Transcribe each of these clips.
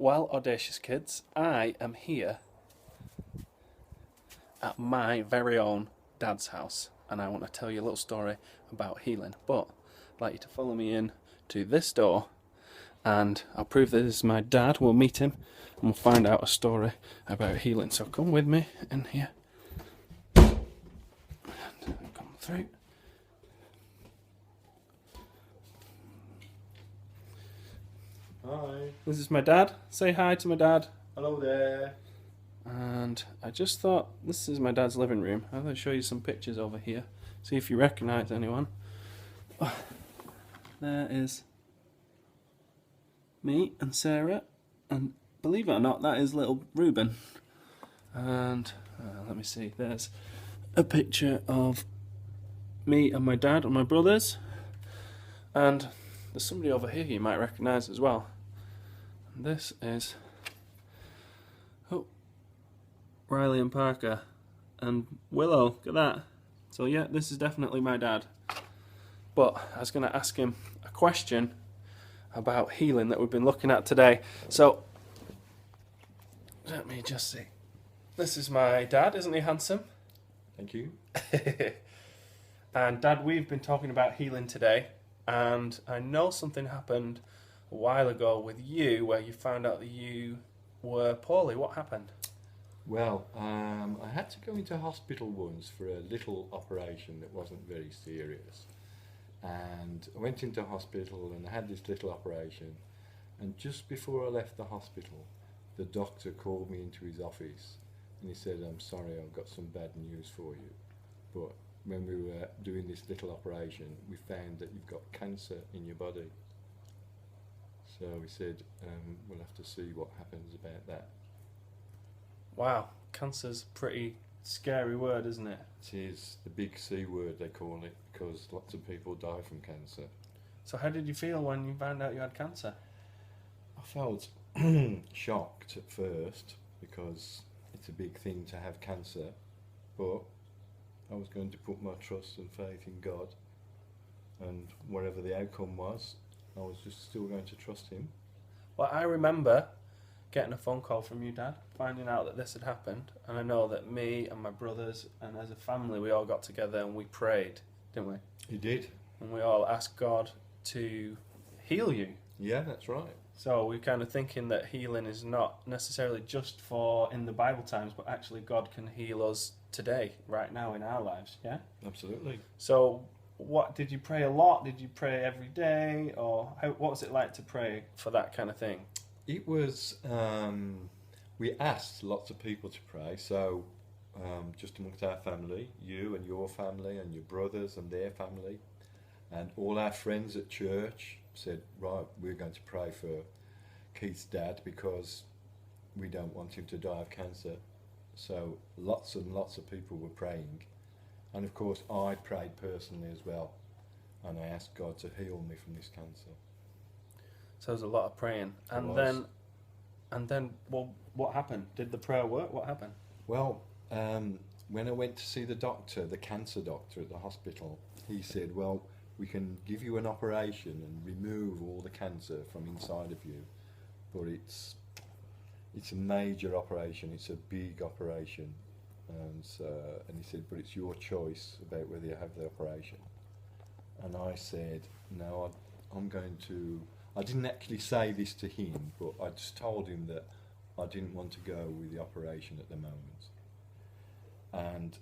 Well, audacious kids, I am here at my very own dad's house, and I want to tell you a little story about healing. But I'd like you to follow me in to this door, and I'll prove that this is my dad. We'll meet him, and we'll find out a story about healing. So come with me in here, and come through. Hi. This is my dad. Say hi to my dad. Hello there. And I just thought, this is my dad's living room. I'm going to show you some pictures over here. See if you recognise anyone. Oh, there is me and Sarah. And believe it or not, that is little Reuben. And let me see, there's a picture of me and my dad and my brothers. And there's somebody over here you might recognise as well. And this is Riley and Parker and Willow. Look at that. So yeah, this is definitely my dad. But I was going to ask him a question about healing that we've been looking at today. So let me just see. This is my dad, isn't he handsome? Thank you. And Dad, we've been talking about healing today, and I know something happened a while ago with you where you found out that you were poorly. What happened? Well, I had to go into hospital once for a little operation that wasn't very serious. And I went into hospital and I had this little operation. And just before I left the hospital, the doctor called me into his office and he said, "I'm sorry, I've got some bad news for you. But when we were doing this little operation, we found that you've got cancer in your body." So he said, we'll have to see what happens about that. Wow, cancer's a pretty scary word, isn't it? It is the big C word, they call it, because lots of people die from cancer. So how did you feel when you found out you had cancer? I felt shocked at first because it's a big thing to have cancer, but I was going to put my trust and faith in God, and whatever the outcome was, I was just still going to trust Him. Well, I remember getting a phone call from you, Dad, finding out that this had happened, and I know that me and my brothers and as a family we all got together and we prayed, didn't we? You did? And we all asked God to heal you. Yeah, that's right. So we're kind of thinking that healing is not necessarily just for in the Bible times, but actually God can heal us today, right now in our lives, yeah? Absolutely. So what, did you pray a lot? Did you pray every day? Or what was it like to pray for that kind of thing? It was, we asked lots of people to pray, so just amongst our family, you and your family and your brothers and their family, and all our friends at church said, right, we're going to pray for Keith's dad because we don't want him to die of cancer. So lots and lots of people were praying, and of course I prayed personally as well, and I asked God to heal me from this cancer. So there's a lot of praying. And then, well, what happened? Did the prayer work? What happened? Well, when I went to see the doctor, the cancer doctor at the hospital, he said, well, we can give you an operation and remove all the cancer from inside of you, but it's a major operation, it's a big operation. And he said, but it's your choice about whether you have the operation. And I said, no, I'm going to... I didn't actually say this to him, but I just told him that I didn't want to go with the operation at the moment. And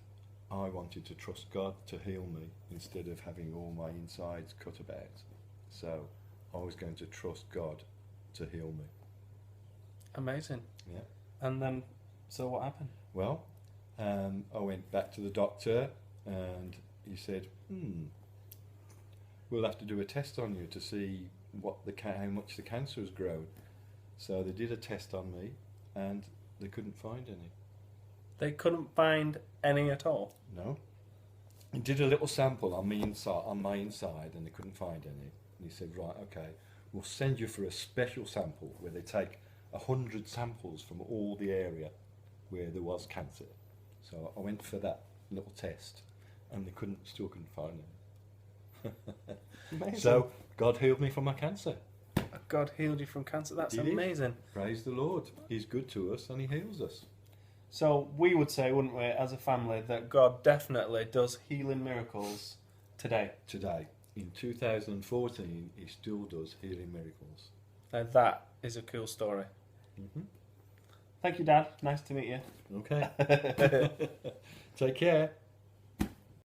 I wanted to trust God to heal me instead of having all my insides cut about. So I was going to trust God to heal me. Amazing. Yeah. And then, so what happened? Well, I went back to the doctor and he said, we'll have to do a test on you to see how much the cancer has grown. So they did a test on me and they couldn't find any. They couldn't find any at all? No. He did a little sample on my inside and they couldn't find any. And he said, right, okay, we'll send you for a special sample where they take 100 samples from all the area where there was cancer. So I went for that little test and they still couldn't find any. Amazing. So God healed me from my cancer. God healed you from cancer. That's He did. amazing. Praise the Lord. He's good to us and he heals us. So we would say, wouldn't we, as a family, that God definitely does healing miracles today. Today, in 2014, he still does healing miracles. Now that is a cool story. Hmm. Thank you, Dad. Nice to meet you. Okay. Take care.